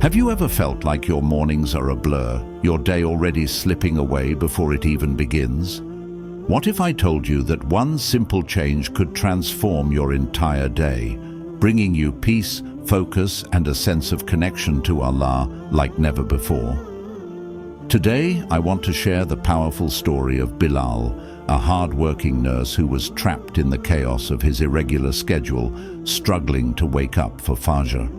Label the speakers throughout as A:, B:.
A: Have you ever felt like your mornings are a blur, your day already slipping away before it even begins? What if I told you that one simple change could transform your entire day, bringing you peace, focus, and a sense of connection to Allah like never before? Today, I want to share the powerful story of Bilal, a hard-working nurse who was trapped in the chaos of his irregular schedule, struggling to wake up for Fajr.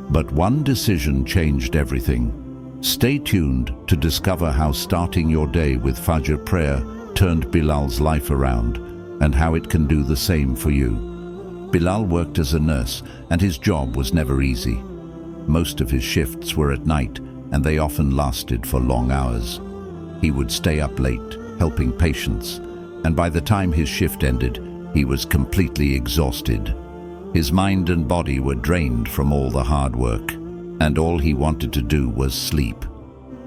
A: But one decision changed everything. Stay tuned to discover how starting your day with Fajr prayer turned Bilal's life around and how it can do the same for you. Bilal worked as a nurse, and his job was never easy. Most of his shifts were at night, and they often lasted for long hours. He would stay up late, helping patients, and by the time his shift ended, he was completely exhausted. His mind and body were drained from all the hard work, and all he wanted to do was sleep.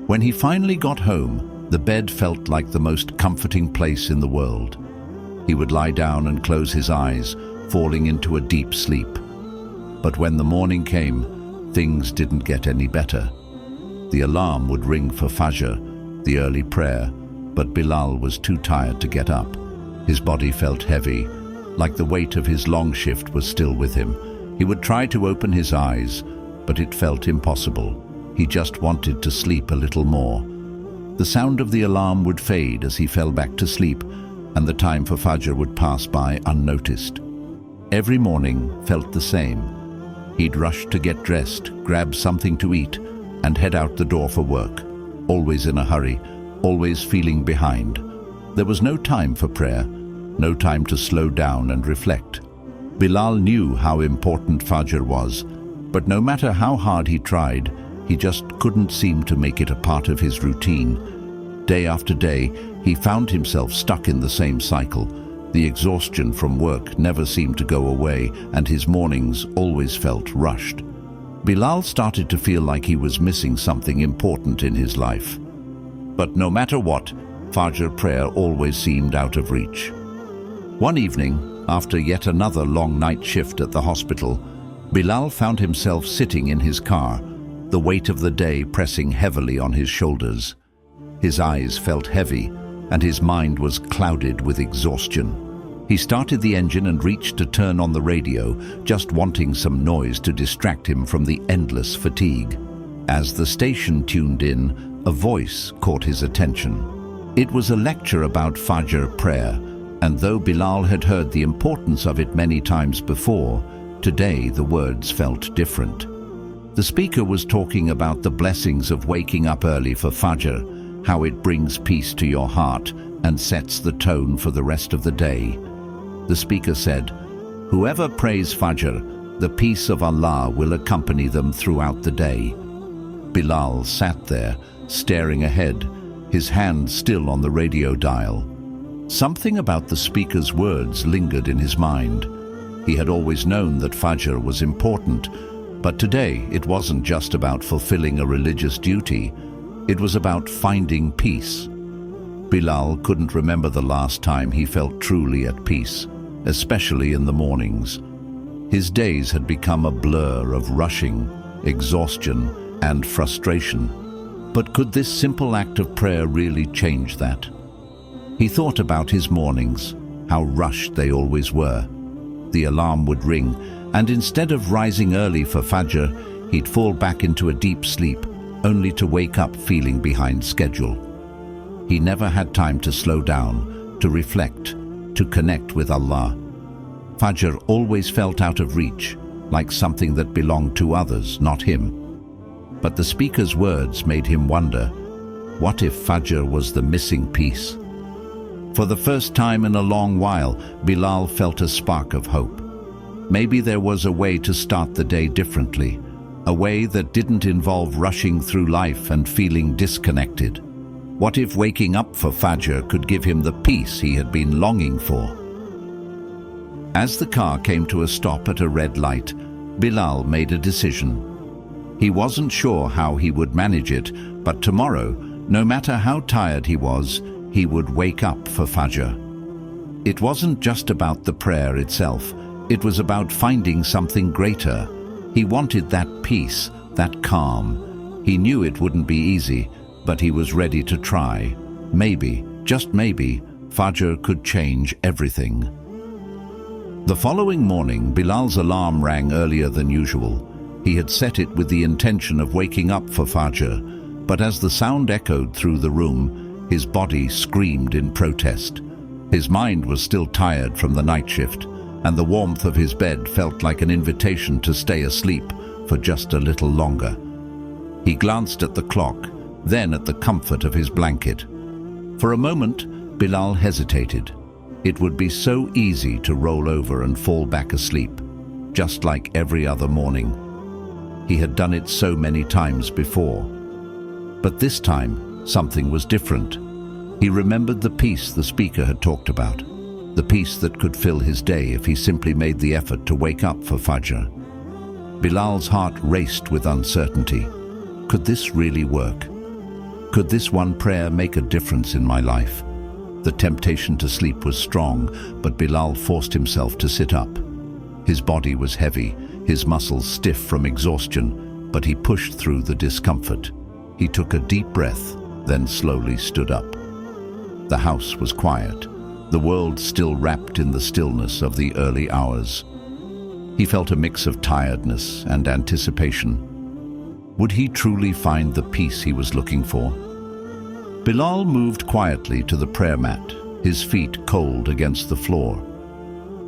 A: When he finally got home, the bed felt like the most comforting place in the world. He would lie down and close his eyes, falling into a deep sleep. But when the morning came, things didn't get any better. The alarm would ring for Fajr, the early prayer, but Bilal was too tired to get up. His body felt heavy, like the weight of his long shift was still with him. He would try to open his eyes, but it felt impossible. He just wanted to sleep a little more. The sound of the alarm would fade as he fell back to sleep, and the time for Fajr would pass by unnoticed. Every morning felt the same. He'd rush to get dressed, grab something to eat, and head out the door for work, always in a hurry, always feeling behind. There was no time for prayer, no time to slow down and reflect. Bilal knew how important Fajr was, but no matter how hard he tried, he just couldn't seem to make it a part of his routine. Day after day, he found himself stuck in the same cycle. The exhaustion from work never seemed to go away, and his mornings always felt rushed. Bilal started to feel like he was missing something important in his life. But no matter what, Fajr prayer always seemed out of reach. One evening, after yet another long night shift at the hospital, Bilal found himself sitting in his car, the weight of the day pressing heavily on his shoulders. His eyes felt heavy, and his mind was clouded with exhaustion. He started the engine and reached to turn on the radio, just wanting some noise to distract him from the endless fatigue. As the station tuned in, a voice caught his attention. It was a lecture about Fajr prayer, and though Bilal had heard the importance of it many times before, today the words felt different. The speaker was talking about the blessings of waking up early for Fajr, how it brings peace to your heart and sets the tone for the rest of the day. The speaker said, "Whoever prays Fajr, the peace of Allah will accompany them throughout the day." Bilal sat there, staring ahead, his hand still on the radio dial. Something about the speaker's words lingered in his mind. He had always known that Fajr was important, but today it wasn't just about fulfilling a religious duty. It was about finding peace. Bilal couldn't remember the last time he felt truly at peace, especially in the mornings. His days had become a blur of rushing, exhaustion, and frustration. But could this simple act of prayer really change that? He thought about his mornings, how rushed they always were. The alarm would ring, and instead of rising early for Fajr, he'd fall back into a deep sleep, only to wake up feeling behind schedule. He never had time to slow down, to reflect, to connect with Allah. Fajr always felt out of reach, like something that belonged to others, not him. But the speaker's words made him wonder, what if Fajr was the missing piece? For the first time in a long while, Bilal felt a spark of hope. Maybe there was a way to start the day differently, a way that didn't involve rushing through life and feeling disconnected. What if waking up for Fajr could give him the peace he had been longing for? As the car came to a stop at a red light, Bilal made a decision. He wasn't sure how he would manage it, but tomorrow, no matter how tired he was, he would wake up for Fajr. It wasn't just about the prayer itself, it was about finding something greater. He wanted that peace, that calm. He knew it wouldn't be easy, but he was ready to try. Maybe, just maybe, Fajr could change everything. The following morning, Bilal's alarm rang earlier than usual. He had set it with the intention of waking up for Fajr, but as the sound echoed through the room, his body screamed in protest. His mind was still tired from the night shift, and the warmth of his bed felt like an invitation to stay asleep for just a little longer. He glanced at the clock, then at the comfort of his blanket. For a moment, Bilal hesitated. It would be so easy to roll over and fall back asleep, just like every other morning. He had done it so many times before. But this time, something was different. He remembered the peace the speaker had talked about, the peace that could fill his day if he simply made the effort to wake up for Fajr. Bilal's heart raced with uncertainty. Could this really work? Could this one prayer make a difference in my life? The temptation to sleep was strong, but Bilal forced himself to sit up. His body was heavy, his muscles stiff from exhaustion, but he pushed through the discomfort. He took a deep breath, then slowly stood up. The house was quiet, the world still wrapped in the stillness of the early hours. He felt a mix of tiredness and anticipation. Would he truly find the peace he was looking for? Bilal moved quietly to the prayer mat, his feet cold against the floor.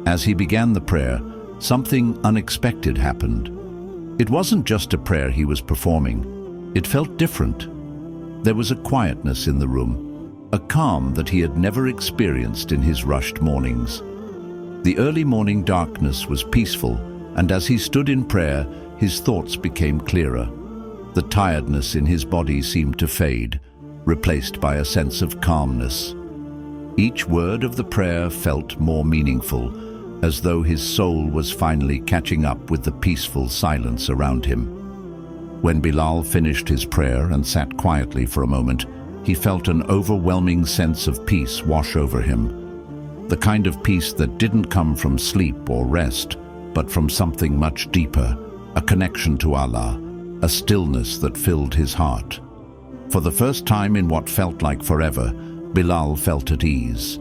A: As he began the prayer, something unexpected happened. It wasn't just a prayer he was performing. It felt different. There was a quietness in the room, a calm that he had never experienced in his rushed mornings. The early morning darkness was peaceful, and as he stood in prayer, his thoughts became clearer. The tiredness in his body seemed to fade, replaced by a sense of calmness. Each word of the prayer felt more meaningful, as though his soul was finally catching up with the peaceful silence around him. When Bilal finished his prayer and sat quietly for a moment, he felt an overwhelming sense of peace wash over him. The kind of peace that didn't come from sleep or rest, but from something much deeper, a connection to Allah, a stillness that filled his heart. For the first time in what felt like forever, Bilal felt at ease.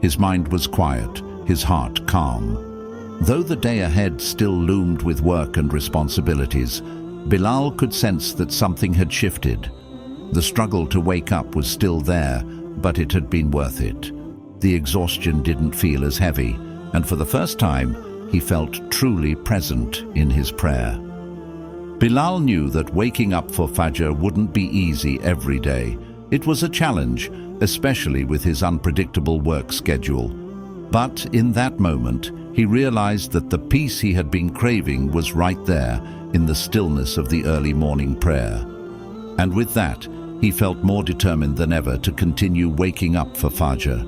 A: His mind was quiet, his heart calm. Though the day ahead still loomed with work and responsibilities, Bilal could sense that something had shifted. The struggle to wake up was still there, but it had been worth it. The exhaustion didn't feel as heavy, and for the first time, he felt truly present in his prayer. Bilal knew that waking up for Fajr wouldn't be easy every day. It was a challenge, especially with his unpredictable work schedule. But in that moment, he realized that the peace he had been craving was right there in the stillness of the early morning prayer. And with that, he felt more determined than ever to continue waking up for Fajr,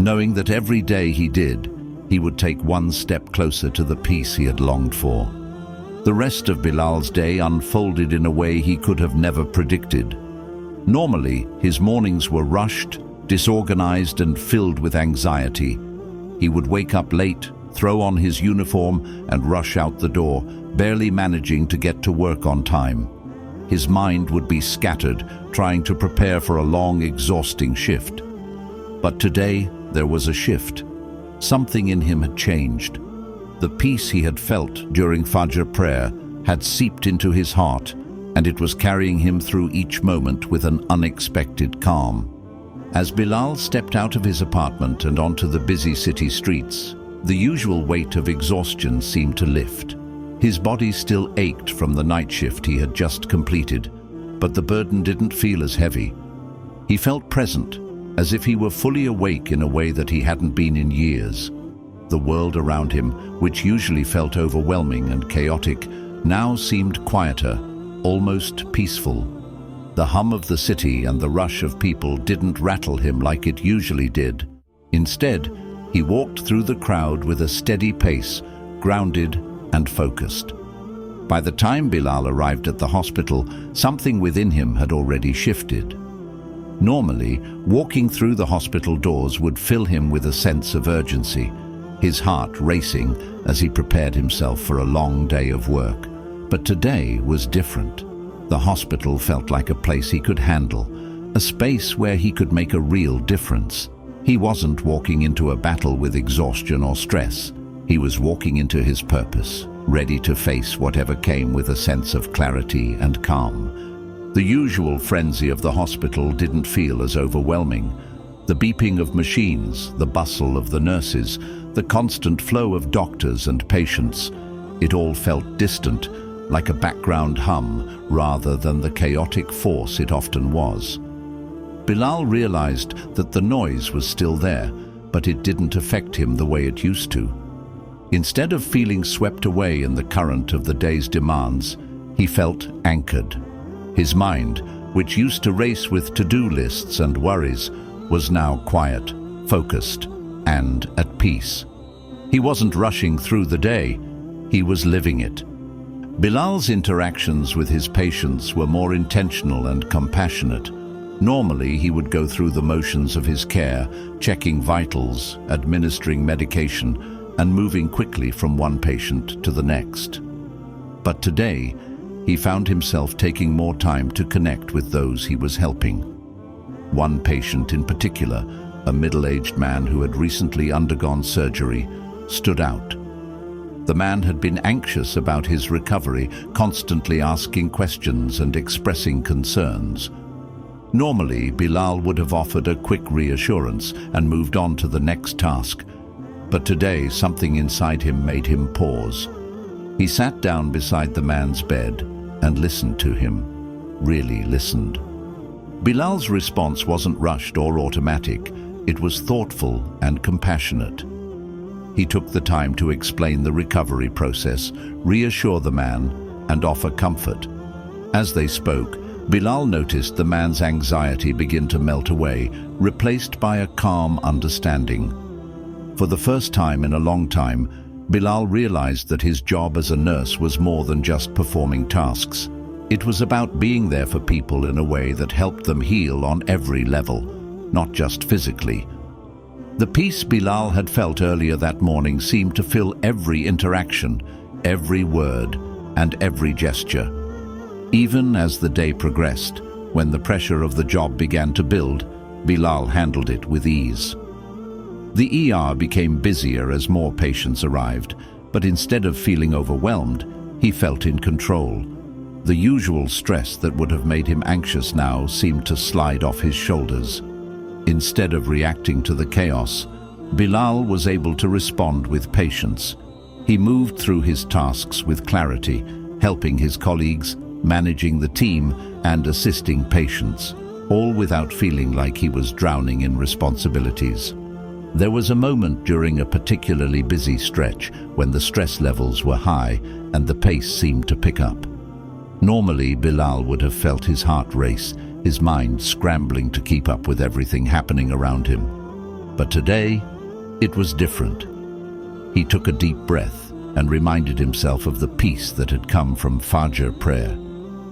A: knowing that every day he did, he would take one step closer to the peace he had longed for. The rest of Bilal's day unfolded in a way he could have never predicted. Normally, his mornings were rushed, disorganized, and filled with anxiety. He would wake up late, throw on his uniform, and rush out the door, barely managing to get to work on time. His mind would be scattered, trying to prepare for a long, exhausting shift. But today, there was a shift. Something in him had changed. The peace he had felt during Fajr prayer had seeped into his heart, and it was carrying him through each moment with an unexpected calm. As Bilal stepped out of his apartment and onto the busy city streets, the usual weight of exhaustion seemed to lift. His body still ached from the night shift he had just completed, but the burden didn't feel as heavy. He felt present, as if he were fully awake in a way that he hadn't been in years. The world around him, which usually felt overwhelming and chaotic, now seemed quieter, almost peaceful. The hum of the city and the rush of people didn't rattle him like it usually did. Instead, he walked through the crowd with a steady pace, grounded and focused. By the time Bilal arrived at the hospital, something within him had already shifted. Normally, walking through the hospital doors would fill him with a sense of urgency, his heart racing as he prepared himself for a long day of work. But today was different. The hospital felt like a place he could handle, a space where he could make a real difference. He wasn't walking into a battle with exhaustion or stress. He was walking into his purpose, ready to face whatever came with a sense of clarity and calm. The usual frenzy of the hospital didn't feel as overwhelming. The beeping of machines, the bustle of the nurses, the constant flow of doctors and patients, it all felt distant, like a background hum rather than the chaotic force it often was. Bilal realized that the noise was still there, but it didn't affect him the way it used to. Instead of feeling swept away in the current of the day's demands, he felt anchored. His mind, which used to race with to-do lists and worries, was now quiet, focused, and at peace. He wasn't rushing through the day, he was living it. Bilal's interactions with his patients were more intentional and compassionate. Normally, he would go through the motions of his care, checking vitals, administering medication, and moving quickly from one patient to the next. But today, he found himself taking more time to connect with those he was helping. One patient in particular, a middle-aged man who had recently undergone surgery, stood out. The man had been anxious about his recovery, constantly asking questions and expressing concerns. Normally, Bilal would have offered a quick reassurance and moved on to the next task. But today, something inside him made him pause. He sat down beside the man's bed and listened to him, really listened. Bilal's response wasn't rushed or automatic. It was thoughtful and compassionate. He took the time to explain the recovery process, reassure the man, and offer comfort. As they spoke, Bilal noticed the man's anxiety begin to melt away, replaced by a calm understanding. For the first time in a long time, Bilal realized that his job as a nurse was more than just performing tasks. It was about being there for people in a way that helped them heal on every level, not just physically. The peace Bilal had felt earlier that morning seemed to fill every interaction, every word, and every gesture. Even as the day progressed, when the pressure of the job began to build, Bilal handled it with ease. The ER became busier as more patients arrived, but instead of feeling overwhelmed, he felt in control. The usual stress that would have made him anxious now seemed to slide off his shoulders. Instead of reacting to the chaos, Bilal was able to respond with patience. He moved through his tasks with clarity, helping his colleagues, managing the team, and assisting patients, all without feeling like he was drowning in responsibilities. There was a moment during a particularly busy stretch when the stress levels were high and the pace seemed to pick up. Normally, Bilal would have felt his heart race, his mind scrambling to keep up with everything happening around him. But today, it was different. He took a deep breath and reminded himself of the peace that had come from Fajr prayer.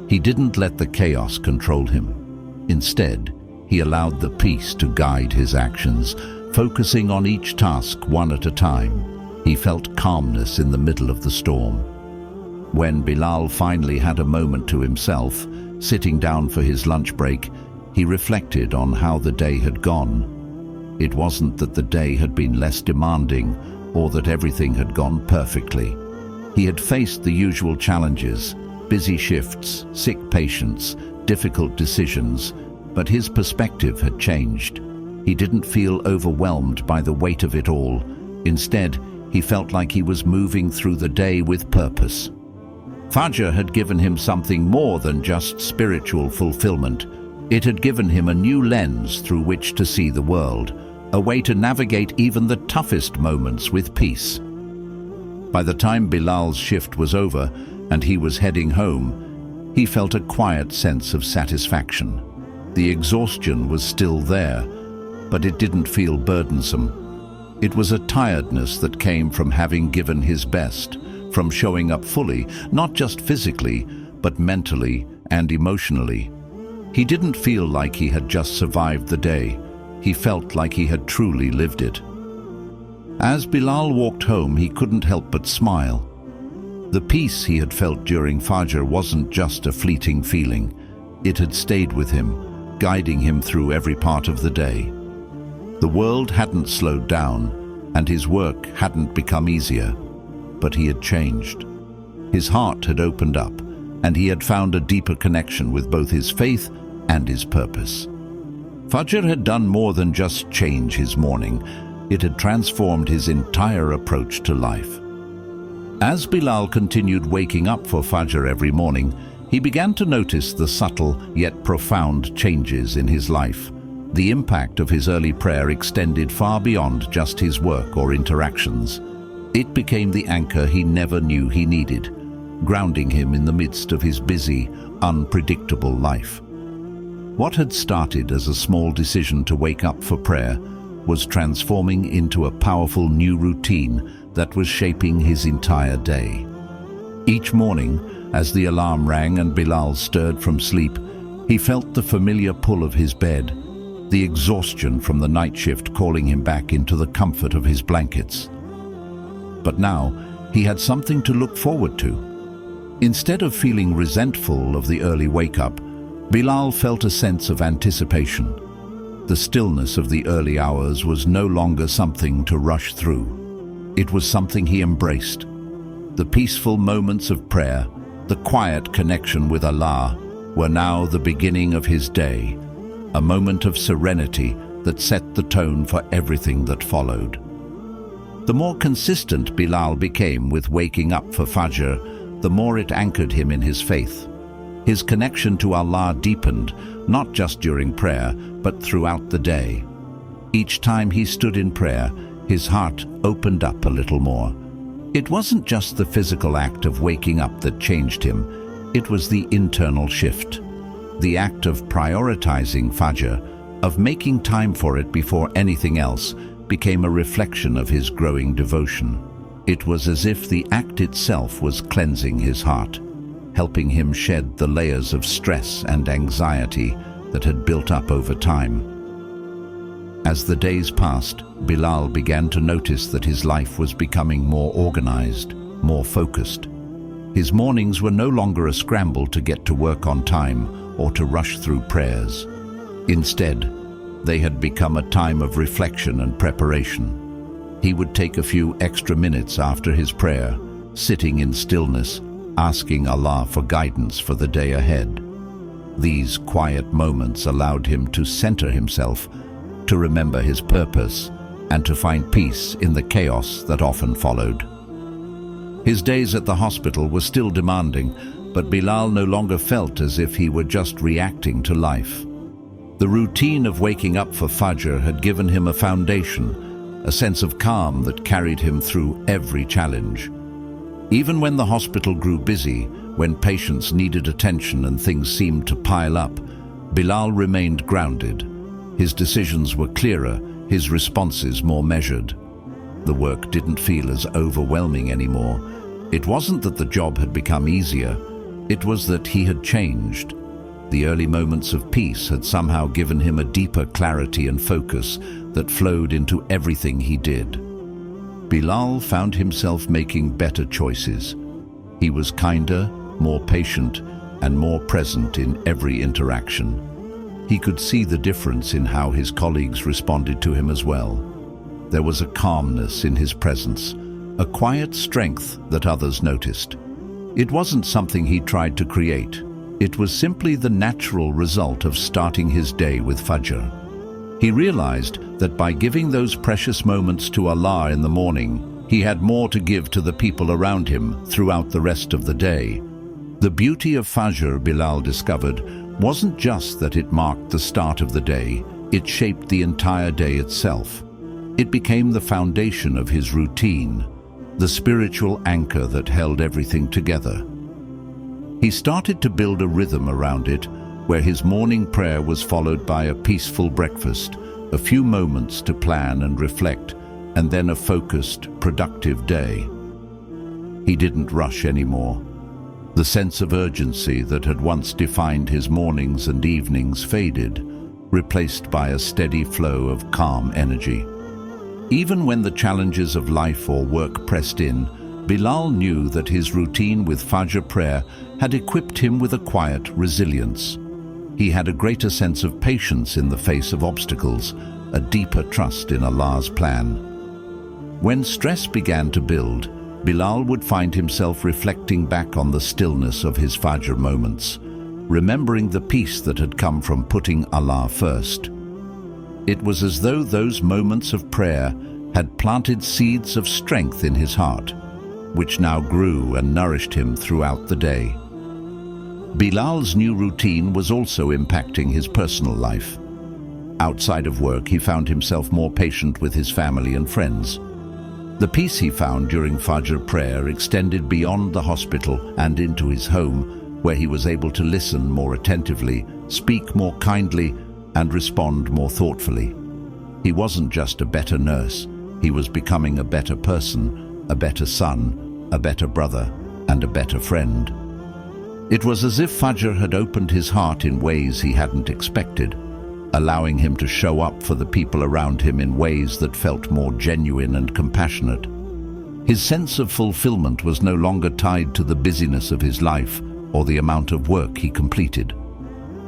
A: He didn't let the chaos control him. Instead, he allowed the peace to guide his actions, focusing on each task one at a time. He felt calmness in the middle of the storm. When Bilal finally had a moment to himself, sitting down for his lunch break, he reflected on how the day had gone. It wasn't that the day had been less demanding or that everything had gone perfectly. He had faced the usual challenges, busy shifts, sick patients, difficult decisions, but his perspective had changed. He didn't feel overwhelmed by the weight of it all. Instead, he felt like he was moving through the day with purpose. Fajr had given him something more than just spiritual fulfillment. It had given him a new lens through which to see the world, a way to navigate even the toughest moments with peace. By the time Bilal's shift was over and he was heading home, he felt a quiet sense of satisfaction. The exhaustion was still there, but it didn't feel burdensome. It was a tiredness that came from having given his best, from showing up fully, not just physically, but mentally and emotionally. He didn't feel like he had just survived the day. He felt like he had truly lived it. As Bilal walked home, he couldn't help but smile. The peace he had felt during Fajr wasn't just a fleeting feeling. It had stayed with him, guiding him through every part of the day. The world hadn't slowed down, and his work hadn't become easier, but he had changed. His heart had opened up, and he had found a deeper connection with both his faith and his purpose. Fajr had done more than just change his morning. It had transformed his entire approach to life. As Bilal continued waking up for Fajr every morning, he began to notice the subtle yet profound changes in his life. The impact of his early prayer extended far beyond just his work or interactions. It became the anchor he never knew he needed, grounding him in the midst of his busy, unpredictable life. What had started as a small decision to wake up for prayer was transforming into a powerful new routine that was shaping his entire day. Each morning, as the alarm rang and Bilal stirred from sleep, he felt the familiar pull of his bed, the exhaustion from the night shift calling him back into the comfort of his blankets. But now, he had something to look forward to. Instead of feeling resentful of the early wake-up, Bilal felt a sense of anticipation. The stillness of the early hours was no longer something to rush through. It was something he embraced. The peaceful moments of prayer, the quiet connection with Allah, were now the beginning of his day, a moment of serenity that set the tone for everything that followed. The more consistent Bilal became with waking up for Fajr, the more it anchored him in his faith. His connection to Allah deepened, not just during prayer, but throughout the day. Each time he stood in prayer, his heart opened up a little more. It wasn't just the physical act of waking up that changed him, it was the internal shift. The act of prioritizing Fajr, of making time for it before anything else, became a reflection of his growing devotion. It was as if the act itself was cleansing his heart, helping him shed the layers of stress and anxiety that had built up over time. As the days passed, Bilal began to notice that his life was becoming more organized, more focused. His mornings were no longer a scramble to get to work on time or to rush through prayers. Instead, they had become a time of reflection and preparation. He would take a few extra minutes after his prayer, sitting in stillness, asking Allah for guidance for the day ahead. These quiet moments allowed him to center himself, to remember his purpose, and to find peace in the chaos that often followed. His days at the hospital were still demanding, but Bilal no longer felt as if he were just reacting to life. The routine of waking up for Fajr had given him a foundation, a sense of calm that carried him through every challenge. Even when the hospital grew busy, when patients needed attention and things seemed to pile up, Bilal remained grounded. His decisions were clearer, his responses more measured. The work didn't feel as overwhelming anymore. It wasn't that the job had become easier, it was that he had changed. The early moments of peace had somehow given him a deeper clarity and focus that flowed into everything he did. Bilal found himself making better choices. He was kinder, more patient, and more present in every interaction. He could see the difference in how his colleagues responded to him as well. There was a calmness in his presence, a quiet strength that others noticed. It wasn't something he tried to create. It was simply the natural result of starting his day with Fajr. He realized that by giving those precious moments to Allah in the morning, he had more to give to the people around him throughout the rest of the day. The beauty of Fajr, Bilal discovered, wasn't just that it marked the start of the day, it shaped the entire day itself. It became the foundation of his routine, the spiritual anchor that held everything together. He started to build a rhythm around it, where his morning prayer was followed by a peaceful breakfast, a few moments to plan and reflect, and then a focused, productive day. He didn't rush anymore. The sense of urgency that had once defined his mornings and evenings faded, replaced by a steady flow of calm energy. Even when the challenges of life or work pressed in, Bilal knew that his routine with Fajr prayer had equipped him with a quiet resilience. He had a greater sense of patience in the face of obstacles, a deeper trust in Allah's plan. When stress began to build, Bilal would find himself reflecting back on the stillness of his Fajr moments, remembering the peace that had come from putting Allah first. It was as though those moments of prayer had planted seeds of strength in his heart, which now grew and nourished him throughout the day. Bilal's new routine was also impacting his personal life. Outside of work, he found himself more patient with his family and friends. The peace he found during Fajr prayer extended beyond the hospital and into his home, where he was able to listen more attentively, speak more kindly, and respond more thoughtfully. He wasn't just a better nurse, he was becoming a better person, a better son, a better brother, and a better friend. It was as if Fajr had opened his heart in ways he hadn't expected, allowing him to show up for the people around him in ways that felt more genuine and compassionate. His sense of fulfillment was no longer tied to the busyness of his life or the amount of work he completed.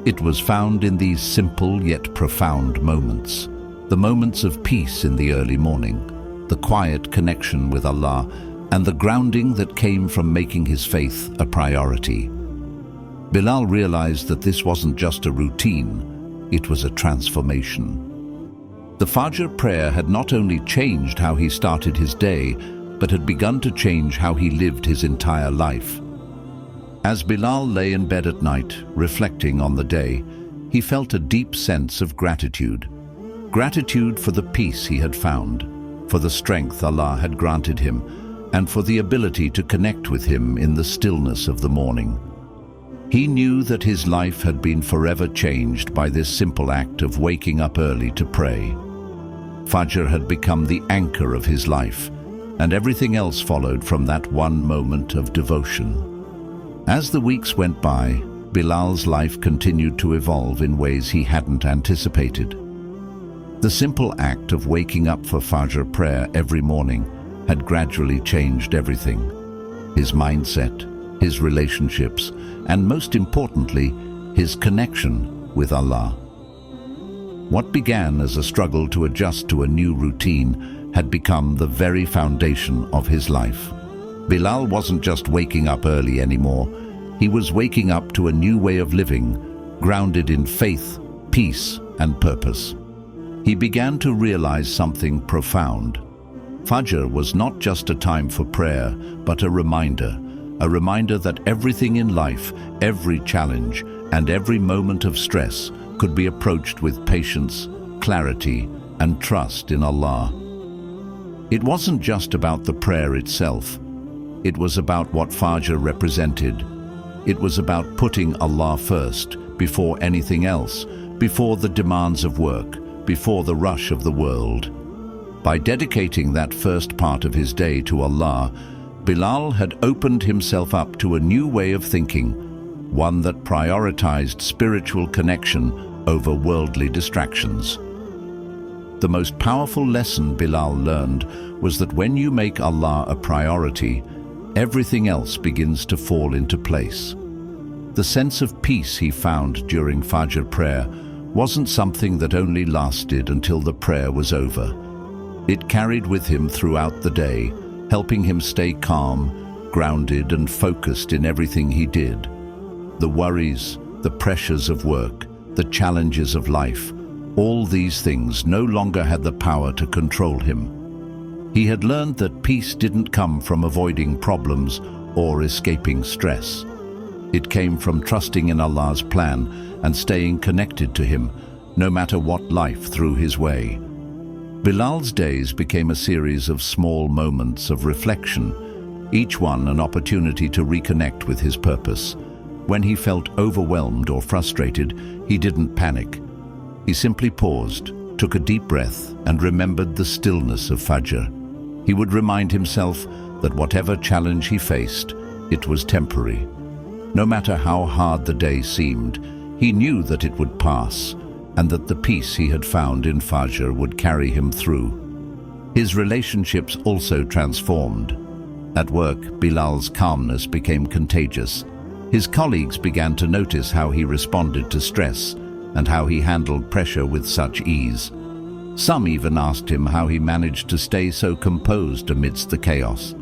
A: It was found in these simple yet profound moments, the moments of peace in the early morning, the quiet connection with Allah, and the grounding that came from making his faith a priority. Bilal realized that this wasn't just a routine, it was a transformation. The Fajr prayer had not only changed how he started his day, but had begun to change how he lived his entire life. As Bilal lay in bed at night, reflecting on the day, he felt a deep sense of gratitude. Gratitude for the peace he had found, for the strength Allah had granted him, and for the ability to connect with Him in the stillness of the morning. He knew that his life had been forever changed by this simple act of waking up early to pray. Fajr had become the anchor of his life, and everything else followed from that one moment of devotion. As the weeks went by, Bilal's life continued to evolve in ways he hadn't anticipated. The simple act of waking up for Fajr prayer every morning had gradually changed everything: his mindset, his relationships, and most importantly, his connection with Allah. What began as a struggle to adjust to a new routine had become the very foundation of his life. Bilal wasn't just waking up early anymore, he was waking up to a new way of living, grounded in faith, peace, and purpose. He began to realize something profound. Fajr was not just a time for prayer, but a reminder that everything in life, every challenge, and every moment of stress could be approached with patience, clarity, and trust in Allah. It wasn't just about the prayer itself. It was about what Fajr represented. It was about putting Allah first, before anything else, before the demands of work, before the rush of the world. By dedicating that first part of his day to Allah, Bilal had opened himself up to a new way of thinking, one that prioritized spiritual connection over worldly distractions. The most powerful lesson Bilal learned was that when you make Allah a priority, everything else begins to fall into place. The sense of peace he found during Fajr prayer wasn't something that only lasted until the prayer was over. It carried with him throughout the day, helping him stay calm, grounded, and focused in everything he did. The worries, the pressures of work, the challenges of life, all these things no longer had the power to control him. He had learned that peace didn't come from avoiding problems or escaping stress. It came from trusting in Allah's plan and staying connected to Him, no matter what life threw his way. Bilal's days became a series of small moments of reflection, each one an opportunity to reconnect with his purpose. When he felt overwhelmed or frustrated, he didn't panic. He simply paused, took a deep breath, and remembered the stillness of Fajr. He would remind himself that whatever challenge he faced, it was temporary. No matter how hard the day seemed, he knew that it would pass, and that the peace he had found in Fajr would carry him through. His relationships also transformed. At work, Bilal's calmness became contagious. His colleagues began to notice how he responded to stress and how he handled pressure with such ease. Some even asked him how he managed to stay so composed amidst the chaos.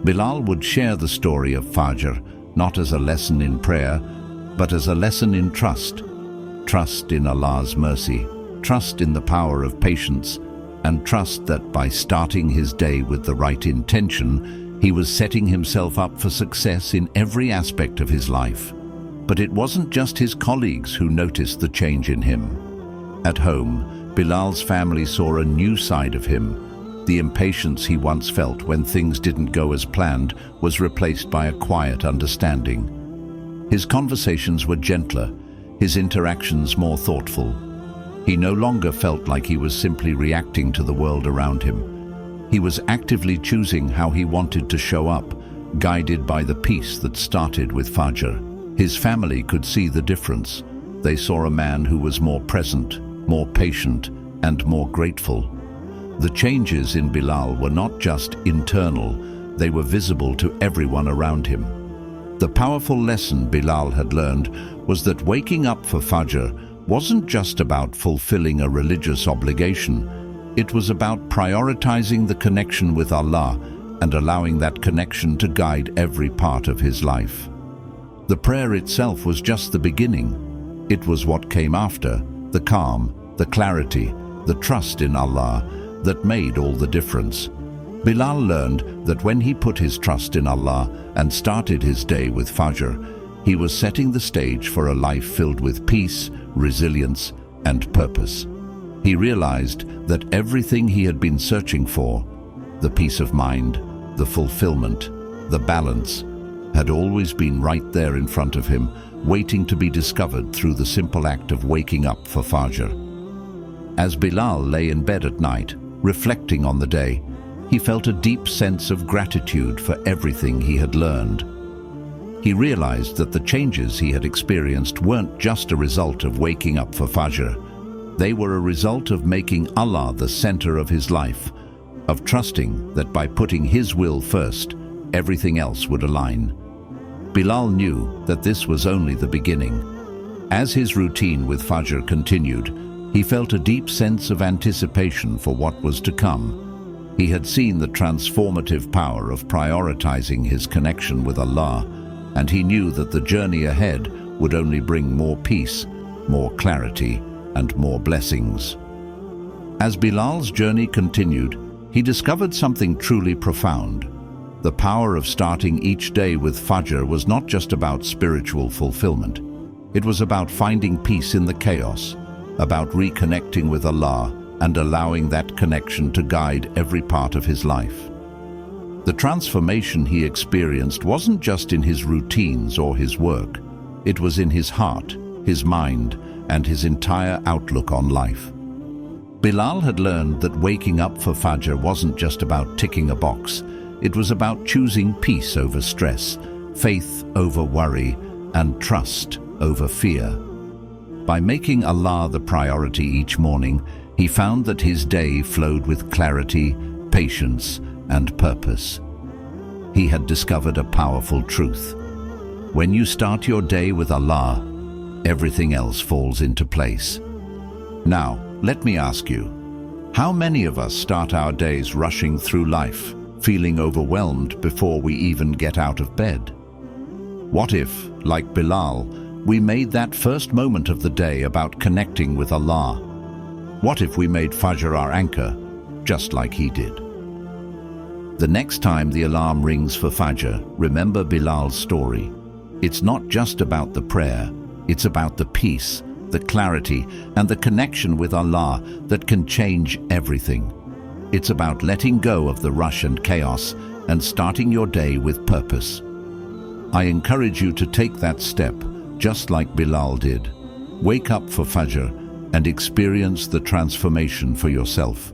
A: Bilal would share the story of Fajr, not as a lesson in prayer, but as a lesson in trust. Trust in Allah's mercy, trust in the power of patience, and trust that by starting his day with the right intention, he was setting himself up for success in every aspect of his life. But it wasn't just his colleagues who noticed the change in him. At home, Bilal's family saw a new side of him. The impatience he once felt when things didn't go as planned was replaced by a quiet understanding. His conversations were gentler, his interactions more thoughtful. He no longer felt like he was simply reacting to the world around him. He was actively choosing how he wanted to show up, guided by the peace that started with Fajr. His family could see the difference. They saw a man who was more present, more patient, and more grateful. The changes in Bilal were not just internal, they were visible to everyone around him. The powerful lesson Bilal had learned was that waking up for Fajr wasn't just about fulfilling a religious obligation. It was about prioritizing the connection with Allah and allowing that connection to guide every part of his life. The prayer itself was just the beginning. It was what came after, the calm, the clarity, the trust in Allah, that made all the difference. Bilal learned that when he put his trust in Allah and started his day with Fajr, he was setting the stage for a life filled with peace, resilience, and purpose. He realized that everything he had been searching for, the peace of mind, the fulfillment, the balance, had always been right there in front of him, waiting to be discovered through the simple act of waking up for Fajr. As Bilal lay in bed at night, reflecting on the day, he felt a deep sense of gratitude for everything he had learned. He realized that the changes he had experienced weren't just a result of waking up for Fajr. They were a result of making Allah the center of his life, of trusting that by putting his will first, everything else would align. Bilal knew that this was only the beginning. As his routine with Fajr continued, he felt a deep sense of anticipation for what was to come. He had seen the transformative power of prioritizing his connection with Allah, and he knew that the journey ahead would only bring more peace, more clarity, and more blessings. As Bilal's journey continued, he discovered something truly profound. The power of starting each day with Fajr was not just about spiritual fulfillment. It was about finding peace in the chaos, about reconnecting with Allah and allowing that connection to guide every part of his life. The transformation he experienced wasn't just in his routines or his work. It was in his heart, his mind, and his entire outlook on life. Bilal had learned that waking up for Fajr wasn't just about ticking a box. It was about choosing peace over stress, faith over worry, and trust over fear. By making Allah the priority each morning, he found that his day flowed with clarity, patience, and purpose. He had discovered a powerful truth. When you start your day with Allah, everything else falls into place. Now, let me ask you, how many of us start our days rushing through life, feeling overwhelmed before we even get out of bed? What if, like Bilal, we made that first moment of the day about connecting with Allah? What if we made Fajr our anchor, just like he did? The next time the alarm rings for Fajr, remember Bilal's story. It's not just about the prayer, it's about the peace, the clarity, and the connection with Allah that can change everything. It's about letting go of the rush and chaos and starting your day with purpose. I encourage you to take that step, just like Bilal did. Wake up for Fajr and experience the transformation for yourself.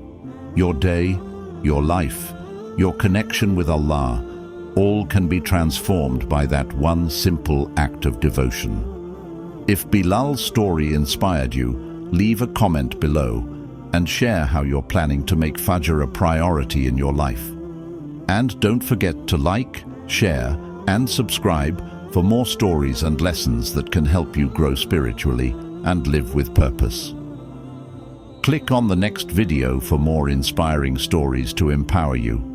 A: Your day, your life, your connection with Allah, all can be transformed by that one simple act of devotion. If Bilal's story inspired you, leave a comment below and share how you're planning to make Fajr a priority in your life. And don't forget to like, share, and subscribe for more stories and lessons that can help you grow spiritually and live with purpose. Click on the next video for more inspiring stories to empower you.